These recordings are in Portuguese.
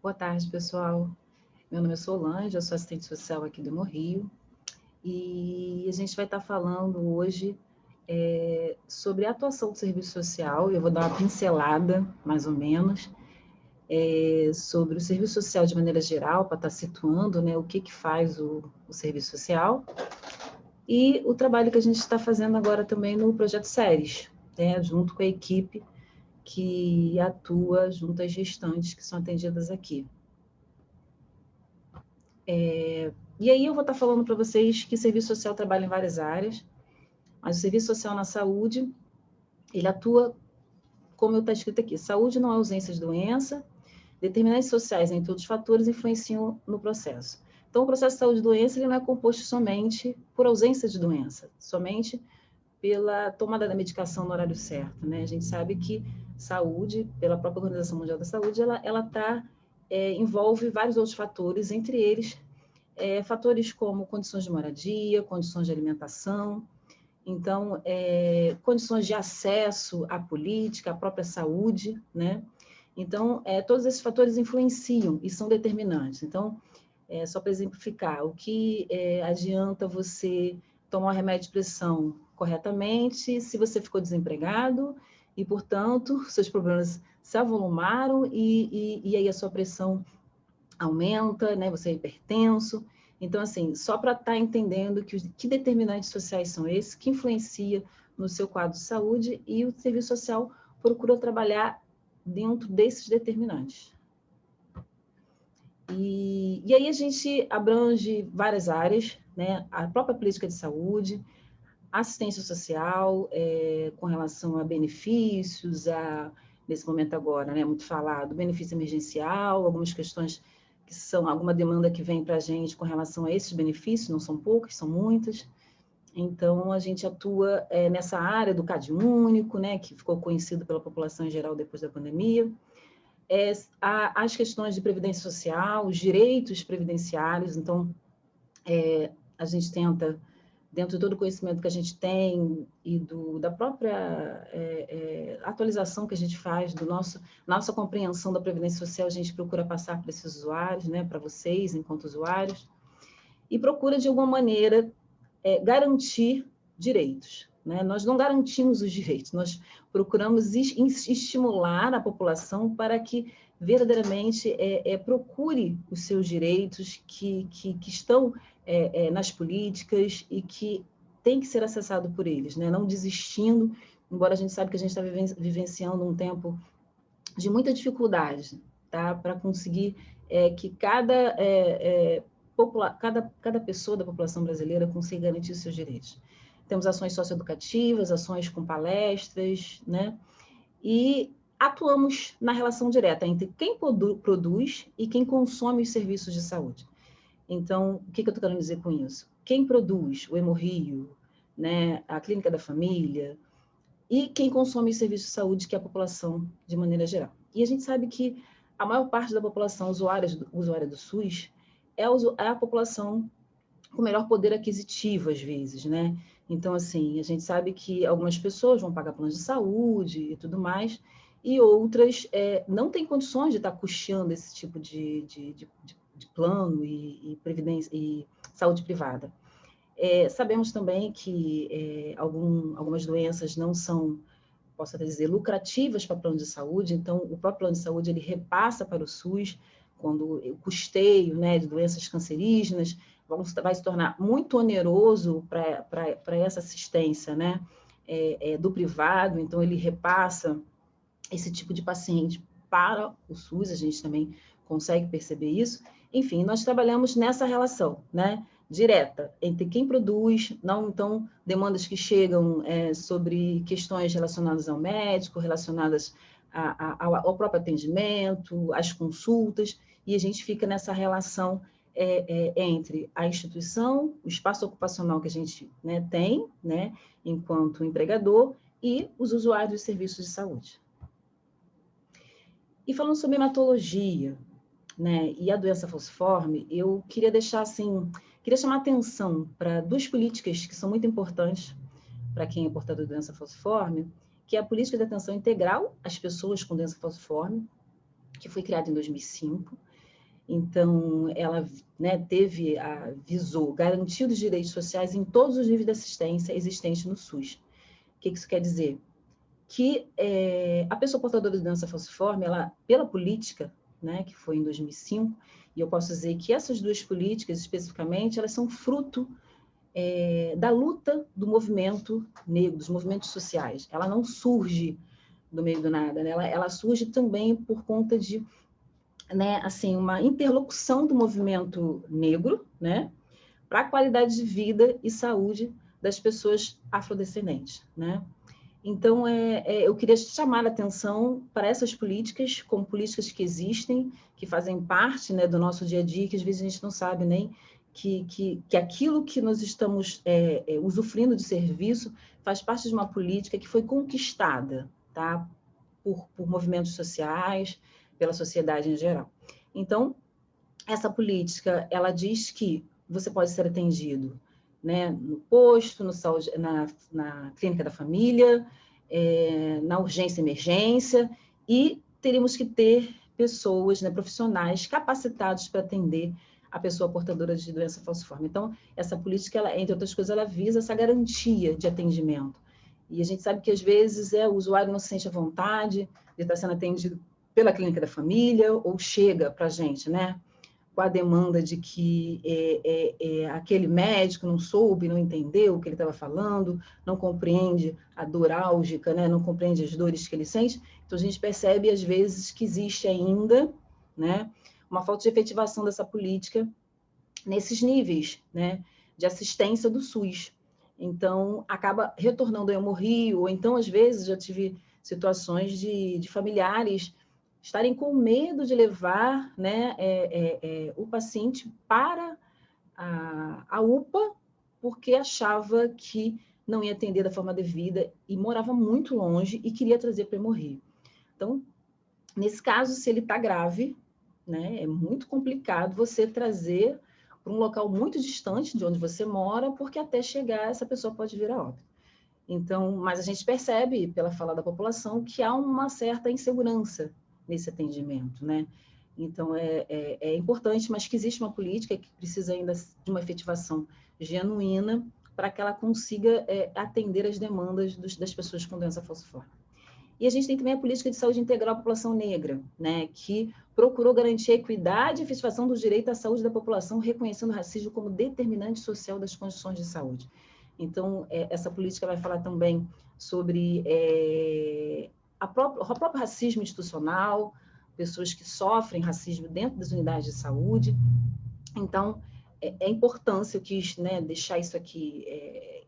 Boa tarde, pessoal. Meu nome é Solange, eu sou assistente social aqui do Hemorrio e a gente vai estar falando hoje sobre a atuação do serviço social. Eu vou dar uma pincelada, mais ou menos, sobre o serviço social de maneira geral, para estar situando, né, o que faz o serviço social e o trabalho que a gente está fazendo agora também no Projeto Séries, né, junto com a equipe que atua junto às gestantes que são atendidas aqui. E aí eu vou estar falando para vocês que o serviço social trabalha em várias áreas, mas o serviço social na saúde, ele atua, como está escrito aqui, saúde não é ausência de doença, determinantes sociais, entre outros fatores, influenciam no processo. Então, o processo de saúde e doença ele não é composto somente por ausência de doença, somente pela tomada da medicação no horário certo, né? A gente sabe que saúde, pela própria Organização Mundial da Saúde, envolve vários outros fatores, entre eles fatores como condições de moradia, condições de alimentação, então, condições de acesso à política, à própria saúde, né? Então, todos esses fatores influenciam e são determinantes. Então, só para exemplificar, o que adianta você tomar um remédio de pressão corretamente se você ficou desempregado e, portanto, seus problemas se avolumaram e aí a sua pressão aumenta, né? Você é hipertenso. Então, assim, só para estar entendendo que determinantes sociais são esses, que influencia no seu quadro de saúde, e o serviço social procura trabalhar dentro desses determinantes. E aí a gente abrange várias áreas, né? A própria política de saúde, assistência social, com relação a benefícios, nesse momento agora, né, muito falado, benefício emergencial, algumas questões que são alguma demanda que vem para a gente com relação a esses benefícios, não são poucos, são muitas. Então, a gente atua nessa área do CAD único, né, que ficou conhecido pela população em geral depois da pandemia. As questões de previdência social, os direitos previdenciários, então, a gente tenta, dentro de todo o conhecimento que a gente tem e da própria atualização que a gente faz nossa compreensão da Previdência Social, a gente procura passar para esses usuários, né, para vocês, enquanto usuários, e procura, de alguma maneira, garantir direitos. Né? Nós não garantimos os direitos, nós procuramos estimular a população para que verdadeiramente procure os seus direitos que estão nas políticas e que tem que ser acessado por eles, né? Não desistindo, embora a gente sabe que a gente está vivenciando um tempo de muita dificuldade, tá? Para conseguir que cada pessoa da população brasileira consiga garantir os seus direitos. Temos ações socioeducativas, ações com palestras, né? E atuamos na relação direta entre quem produz e quem consome os serviços de saúde. Então, o que eu estou querendo dizer com isso? Quem produz o Hemorrio, né, a Clínica da Família, e quem consome os serviços de saúde, que é a população de maneira geral. E a gente sabe que a maior parte da população usuária do SUS é a população com melhor poder aquisitivo, às vezes, né? Então, assim, a gente sabe que algumas pessoas vão pagar planos de saúde e tudo mais, e outras não têm condições de estar custeando esse tipo de plano e previdência e saúde privada. Sabemos também que algumas doenças não são, posso até dizer, lucrativas para plano de saúde, então o próprio plano de saúde ele repassa para o SUS quando o custeio, né, de doenças cancerígenas vai se tornar muito oneroso para essa assistência, né, do privado, então ele repassa esse tipo de paciente para o SUS, a gente também consegue perceber isso. Enfim, nós trabalhamos nessa relação, né, direta entre quem produz, não então demandas que chegam sobre questões relacionadas ao médico, relacionadas ao próprio atendimento, às consultas, e a gente fica nessa relação entre a instituição, o espaço ocupacional que a gente, né, tem, né, enquanto empregador, e os usuários dos serviços de saúde. E falando sobre hematologia, né, e a doença falciforme, eu queria chamar atenção para duas políticas que são muito importantes para quem é portador de doença falciforme, que é a política de atenção integral às pessoas com doença falciforme, que foi criada em 2005, Então, ela, né, visou garantir os direitos sociais em todos os níveis de assistência existentes no SUS. O que isso quer dizer? Que a pessoa portadora de doença falciforme, ela, pela política, né, que foi em 2005, e eu posso dizer que essas duas políticas, especificamente, elas são fruto da luta do movimento negro, dos movimentos sociais. Ela não surge do meio do nada, né? Ela surge também por conta de, né, assim, uma interlocução do movimento negro, né, para a qualidade de vida e saúde das pessoas afrodescendentes, né? Então, eu queria chamar a atenção para essas políticas, como políticas que existem, que fazem parte, né, do nosso dia a dia, que às vezes a gente não sabe nem que aquilo que nós estamos usufruindo de serviço faz parte de uma política que foi conquistada, tá, por movimentos sociais, pela sociedade em geral. Então, essa política, ela diz que você pode ser atendido, né, no posto, na clínica da família, na urgência e emergência, e teríamos que ter pessoas, né, profissionais capacitados para atender a pessoa portadora de doença falciforme. Então, essa política, ela, entre outras coisas, ela visa essa garantia de atendimento. E a gente sabe que, às vezes, o usuário não se sente à vontade de estar sendo atendido pela clínica da família, ou chega para a gente, né, com a demanda de que aquele médico não soube, não entendeu o que ele estava falando, não compreende a dor álgica, né? Não compreende as dores que ele sente. Então, a gente percebe, às vezes, que existe ainda, né, uma falta de efetivação dessa política nesses níveis, né, de assistência do SUS. Então, acaba retornando ao hemorrio, ou então, às vezes, já tive situações de familiares estarem com medo de levar, né, o paciente para a UPA, porque achava que não ia atender da forma devida e morava muito longe e queria trazer para o hemorrio. Então, nesse caso, se ele está grave, né, é muito complicado você trazer para um local muito distante de onde você mora, porque até chegar essa pessoa pode vir a óbito. Então, mas a gente percebe, pela fala da população, que há uma certa insegurança nesse atendimento, né? Então, é importante, mas que existe uma política que precisa ainda de uma efetivação genuína para que ela consiga atender as demandas das pessoas com doença falciforme. E a gente tem também a política de saúde integral à população negra, né, que procurou garantir a equidade e efetivação do direito à saúde da população, reconhecendo o racismo como determinante social das condições de saúde. Então, essa política vai falar também sobre o próprio racismo institucional, pessoas que sofrem racismo dentro das unidades de saúde. Então, a importância, eu quis, né, deixar isso aqui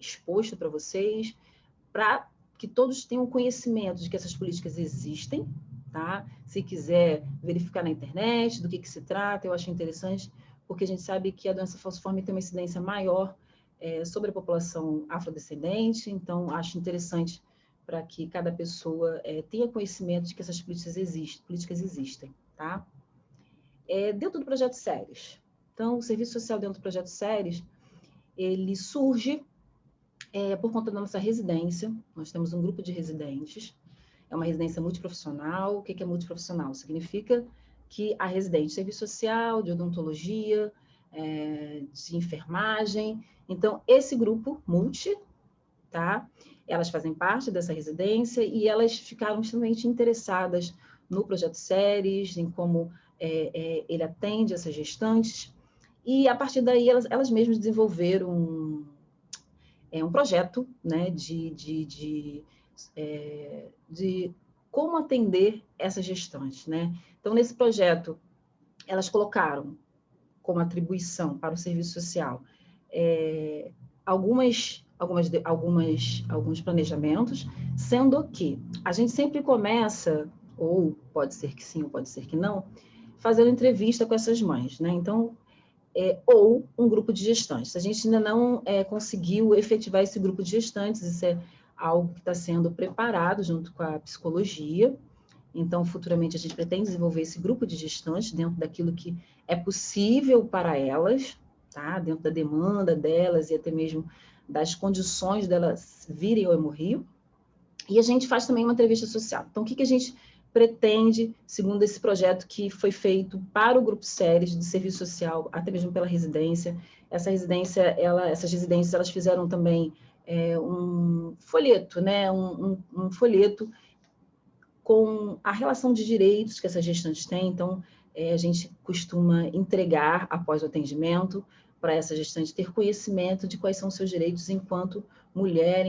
exposto para vocês, para que todos tenham conhecimento de que essas políticas existem, tá? Se quiser verificar na internet do que se trata, eu acho interessante, porque a gente sabe que a doença falciforme tem uma incidência maior sobre a população afrodescendente, então acho interessante para que cada pessoa tenha conhecimento de que essas políticas existem, tá? Dentro do Projeto Séries. Então, o serviço social dentro do Projeto Séries, ele surge por conta da nossa residência. Nós temos um grupo de residentes, é uma residência multiprofissional. O que é multiprofissional? Significa que a residente de serviço social, de odontologia, de enfermagem. Então, esse grupo multi, tá? Elas fazem parte dessa residência e elas ficaram extremamente interessadas no Projeto Séries, em como ele atende essas gestantes. E, a partir daí, elas mesmas desenvolveram um projeto, né, de como atender essas gestantes, né? Então, nesse projeto, elas colocaram como atribuição para o serviço social alguns planejamentos, sendo que a gente sempre começa, ou pode ser que sim, ou pode ser que não, fazendo entrevista com essas mães, né? Então, ou um grupo de gestantes. A gente ainda não conseguiu efetivar esse grupo de gestantes, isso é algo que está sendo preparado junto com a psicologia. Então, futuramente, a gente pretende desenvolver esse grupo de gestantes dentro daquilo que é possível para elas, tá? Dentro da demanda delas e até mesmo das condições delas virem ao hemorrio. E a gente faz também uma entrevista social. Então, o que a gente pretende, segundo esse projeto que foi feito para o Grupo Séries de Serviço Social, até mesmo pela residência. Essas residências, elas fizeram também um folheto, né? Um folheto com a relação de direitos que essas gestantes têm. Então, a gente costuma entregar, após o atendimento, para essa gestante ter conhecimento de quais são os seus direitos enquanto mulher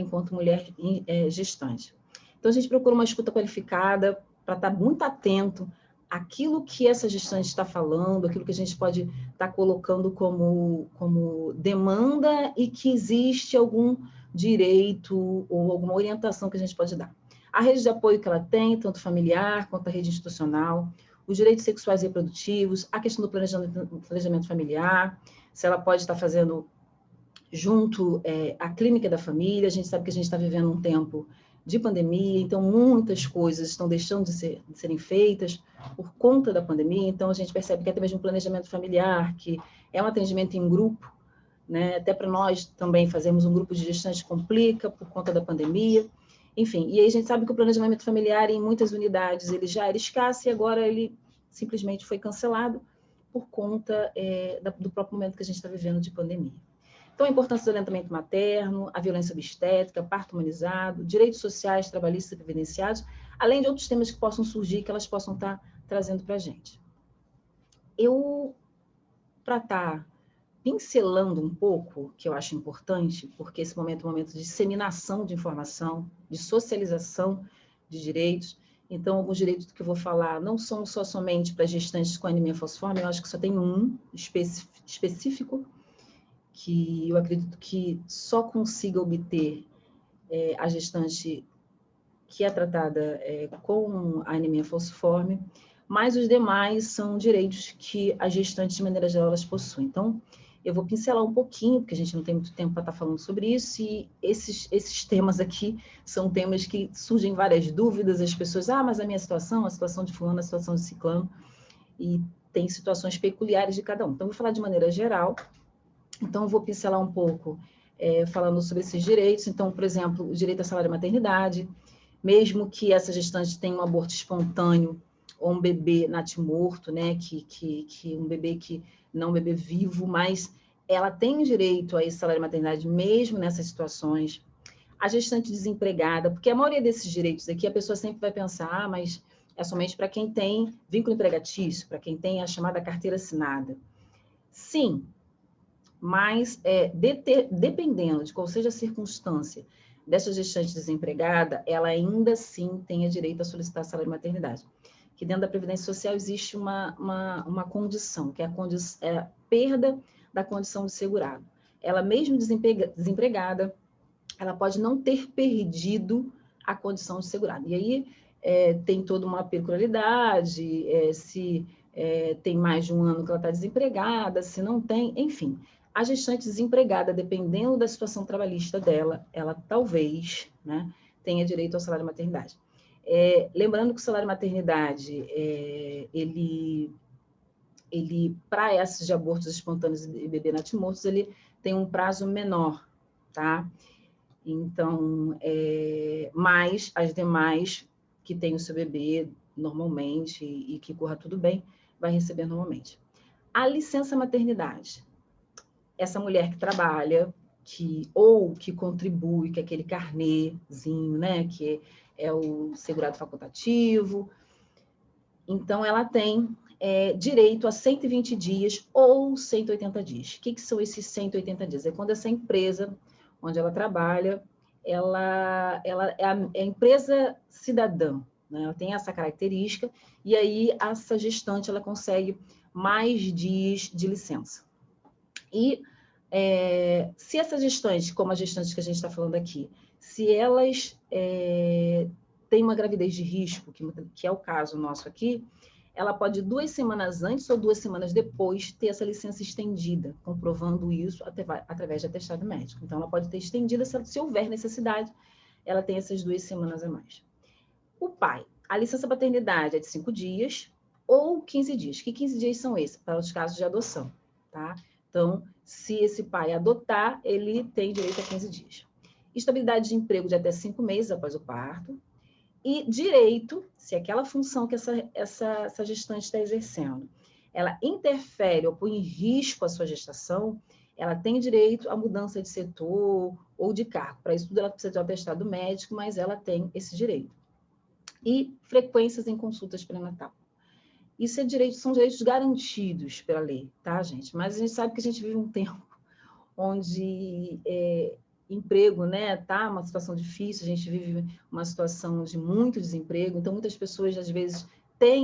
gestante. Então, a gente procura uma escuta qualificada para estar muito atento àquilo que essa gestante está falando, aquilo que a gente pode estar colocando como demanda e que existe algum direito ou alguma orientação que a gente pode dar. A rede de apoio que ela tem, tanto familiar quanto a rede institucional, os direitos sexuais e reprodutivos, a questão do planejamento familiar, se ela pode estar fazendo junto a clínica da família. A gente sabe que a gente está vivendo um tempo de pandemia, então muitas coisas estão deixando de serem feitas por conta da pandemia. Então a gente percebe que até mesmo o planejamento familiar, que é um atendimento em grupo, né? Até para nós também fazermos um grupo de gestantes complica por conta da pandemia. Enfim, e aí a gente sabe que o planejamento familiar em muitas unidades ele já era escasso e agora ele simplesmente foi cancelado por conta do próprio momento que a gente está vivendo de pandemia. Então, a importância do aleitamento materno, a violência obstétrica, parto humanizado, direitos sociais, trabalhistas e previdenciados, além de outros temas que possam surgir, que elas possam estar trazendo para a gente. Para estar pincelando um pouco, que eu acho importante, porque esse momento é um momento de disseminação de informação, de socialização de direitos. Então, alguns direitos que eu vou falar não são somente para gestantes com anemia falciforme, eu acho que só tem um específico, que eu acredito que só consiga obter a gestante que é tratada com a anemia falciforme, mas os demais são direitos que as gestantes, de maneira geral, elas possuem. Então, eu vou pincelar um pouquinho, porque a gente não tem muito tempo para estar falando sobre isso, e esses temas aqui são temas que surgem várias dúvidas, as pessoas, mas a minha situação, a situação de fulano, a situação de ciclano, e tem situações peculiares de cada um. Então, eu vou falar de maneira geral. Então, eu vou pincelar um pouco falando sobre esses direitos. Então, por exemplo, o direito à salário maternidade, mesmo que essa gestante tenha um aborto espontâneo ou um bebê natimorto, né, que um bebê que não um bebê vivo, mas ela tem direito a esse salário maternidade mesmo nessas situações. A gestante desempregada, porque a maioria desses direitos aqui, a pessoa sempre vai pensar, mas é somente para quem tem vínculo empregatício, para quem tem a chamada carteira assinada. Sim, mas dependendo de qual seja a circunstância dessa gestante desempregada, ela ainda assim tem direito a solicitar salário maternidade. Que dentro da Previdência Social existe uma condição, que é a perda da condição de segurado. Ela mesmo desempregada, ela pode não ter perdido a condição de segurado. E aí tem toda uma peculiaridade, se tem mais de um ano que ela está desempregada, se não tem, enfim. A gestante desempregada, dependendo da situação trabalhista dela, ela talvez, né, tenha direito ao salário maternidade. Lembrando que o salário maternidade, ele para esses de abortos espontâneos e bebê natimortos, ele tem um prazo menor, tá? Então, mas as demais que têm o seu bebê normalmente e que corra tudo bem, vai receber normalmente. A licença maternidade. Essa mulher que trabalha, ou que contribui, que é aquele carnêzinho, né, que é o segurado facultativo. Então, ela tem direito a 120 dias ou 180 dias. O que são esses 180 dias? É quando essa empresa onde ela trabalha, ela é a empresa cidadã, né? Ela tem essa característica, e aí essa gestante ela consegue mais dias de licença. E se essas gestantes, como as gestantes que a gente está falando aqui, se elas têm uma gravidez de risco, que é o caso nosso aqui, ela pode 2 semanas antes ou 2 semanas depois ter essa licença estendida, comprovando isso através de atestado médico. Então, ela pode ter estendida, se houver necessidade, ela tem essas 2 semanas a mais. O pai, a licença paternidade é de 5 dias ou 15 dias. Que 15 dias são esses? Para os casos de adoção, tá? Então, se esse pai adotar, ele tem direito a 15 dias. Estabilidade de emprego de até 5 meses após o parto. E direito, se aquela função que essa gestante está exercendo, ela interfere ou põe em risco a sua gestação, ela tem direito à mudança de setor ou de cargo. Para isso tudo ela precisa de um atestado médico, mas ela tem esse direito. E frequências em consultas pré-natal. Isso são direitos garantidos pela lei, tá, gente? Mas a gente sabe que a gente vive um tempo onde emprego, né, tá uma situação difícil, a gente vive uma situação de muito desemprego, então muitas pessoas, às vezes,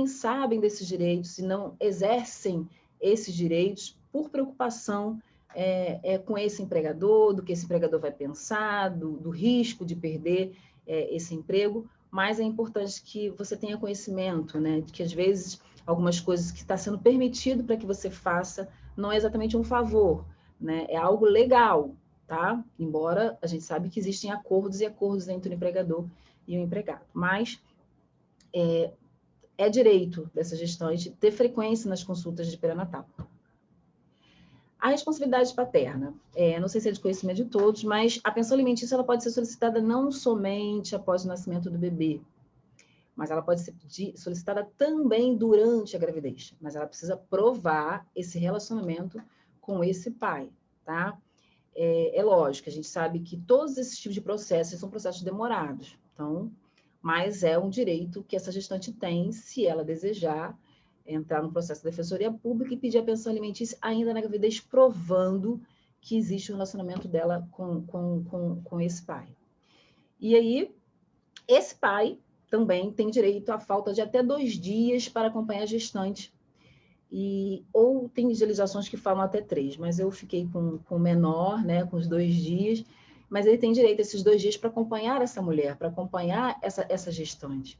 sabem desses direitos e não exercem esses direitos por preocupação com esse empregador, do que esse empregador vai pensar, do risco de perder esse emprego, mas é importante que você tenha conhecimento, né, de que, às vezes, algumas coisas que está sendo permitido para que você faça não é exatamente um favor, né, é algo legal, tá? Embora a gente sabe que existem acordos e acordos entre o empregador e o empregado, mas é direito dessa gestante ter frequência nas consultas de pré-natal. A responsabilidade paterna, não sei se é de conhecimento de todos, mas a pensão alimentícia ela pode ser solicitada não somente após o nascimento do bebê, mas ela pode ser solicitada também durante a gravidez, mas ela precisa provar esse relacionamento com esse pai, tá? É lógico, a gente sabe que todos esses tipos de processos são processos demorados, então, mas é um direito que essa gestante tem, se ela desejar, entrar no processo da Defensoria Pública e pedir a pensão alimentícia ainda na gravidez, provando que existe um relacionamento dela com esse pai. E aí, esse pai também tem direito à falta de até 2 dias para acompanhar a gestante. Ou tem legislações que falam até 3, mas eu fiquei com o menor, né, com os 2 dias, mas ele tem direito a esses 2 dias para acompanhar essa mulher, para acompanhar essa gestante.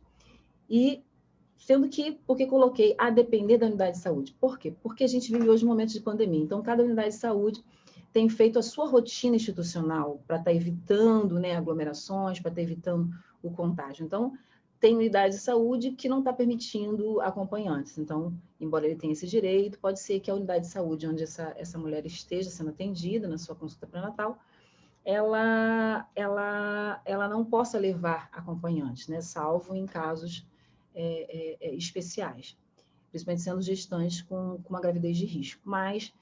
E sendo que, porque coloquei a depender da unidade de saúde. Por quê? Porque a gente vive hoje um momento de pandemia, então cada unidade de saúde tem feito a sua rotina institucional para estar evitando, né, aglomerações, para estar evitando o contágio. Então, tem unidade de saúde que não está permitindo acompanhantes. Então, embora ele tenha esse direito, pode ser que a unidade de saúde onde essa mulher esteja sendo atendida na sua consulta pré-natal, ela não possa levar acompanhantes, né, salvo em casos especiais, principalmente sendo gestantes com uma gravidez de risco. Mas,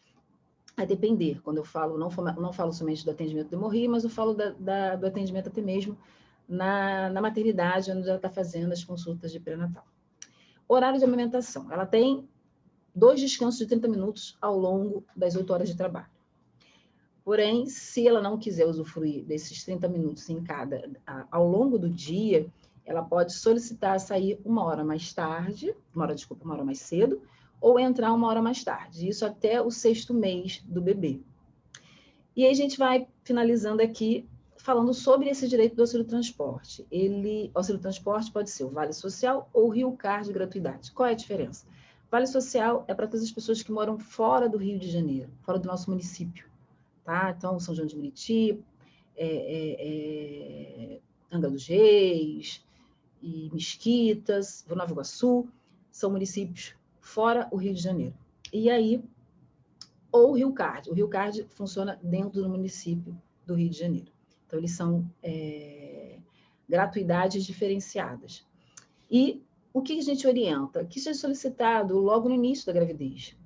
a depender, quando eu falo, não falo somente do atendimento de hemorragia, mas eu falo do atendimento até mesmo na maternidade, onde ela está fazendo as consultas de pré-natal. Horário de amamentação. Ela tem 2 descansos de 30 minutos ao longo das 8 horas de trabalho. Porém, se ela não quiser usufruir desses 30 minutos ao longo do dia, ela pode solicitar sair 1 hora mais tarde, 1 hora mais cedo, ou entrar 1 hora mais tarde. Isso até o 6º mês do bebê. E aí a gente vai finalizando aqui falando sobre esse direito do auxílio-transporte. O auxílio-transporte pode ser o Vale Social ou o Rio Card de gratuidade. Qual é a diferença? Vale Social é para todas as pessoas que moram fora do Rio de Janeiro, fora do nosso município. Tá? Então, São João de Meriti, Angra dos Reis, e Mesquitas, Nova Iguaçu, são municípios fora o Rio de Janeiro. E aí, ou o Rio Card. O Rio Card funciona dentro do município do Rio de Janeiro. Então, eles são gratuidades diferenciadas. E o que a gente orienta? Que seja solicitado logo no início da gravidez.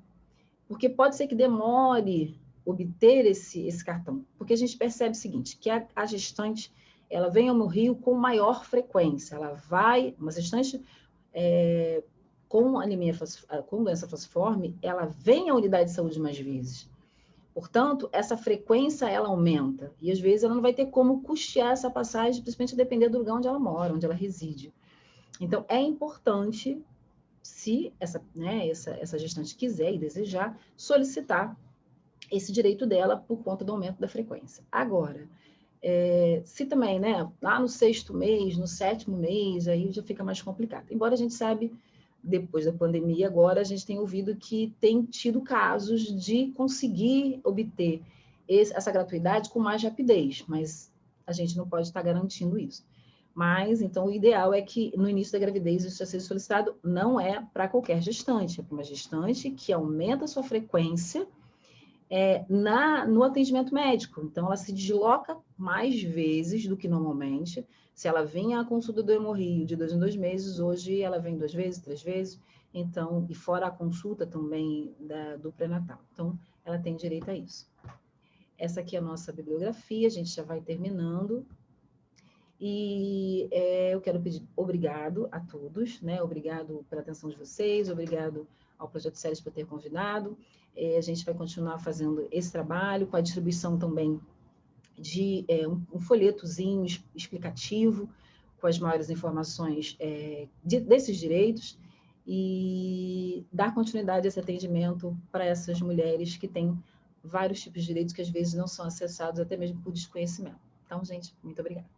Porque pode ser que demore obter esse cartão. Porque a gente percebe o seguinte, que a gestante, ela vem ao Rio com maior frequência. Ela vai, uma gestante com doença falciforme, ela vem à unidade de saúde mais vezes. Portanto, essa frequência, ela aumenta. E, às vezes, ela não vai ter como custear essa passagem, principalmente depender do lugar onde ela mora, onde ela reside. Então, é importante, se essa gestante quiser e desejar, solicitar esse direito dela por conta do aumento da frequência. Agora, se também, né, lá no 6º mês, no 7º mês, aí já fica mais complicado. Embora a gente sabe, depois da pandemia, agora a gente tem ouvido que tem tido casos de conseguir obter essa gratuidade com mais rapidez, mas a gente não pode estar garantindo isso. Mas, então, o ideal é que no início da gravidez isso seja solicitado, não é para qualquer gestante, é para uma gestante que aumenta a sua frequência no atendimento médico. Então, ela se desloca mais vezes do que normalmente, Se ela vinha à consulta do Hemorrio de 2 em 2 meses, hoje ela vem 2 vezes, 3 vezes, então, e fora a consulta também do pré-natal. Então, ela tem direito a isso. Essa aqui é a nossa bibliografia, a gente já vai terminando. E eu quero pedir obrigado a todos, né? Obrigado pela atenção de vocês, obrigado ao Projeto Ceres por ter convidado. A gente vai continuar fazendo esse trabalho com a distribuição também de um folhetozinho explicativo com as maiores informações desses direitos e dar continuidade a esse atendimento para essas mulheres que têm vários tipos de direitos que às vezes não são acessados até mesmo por desconhecimento. Então, gente, muito obrigada.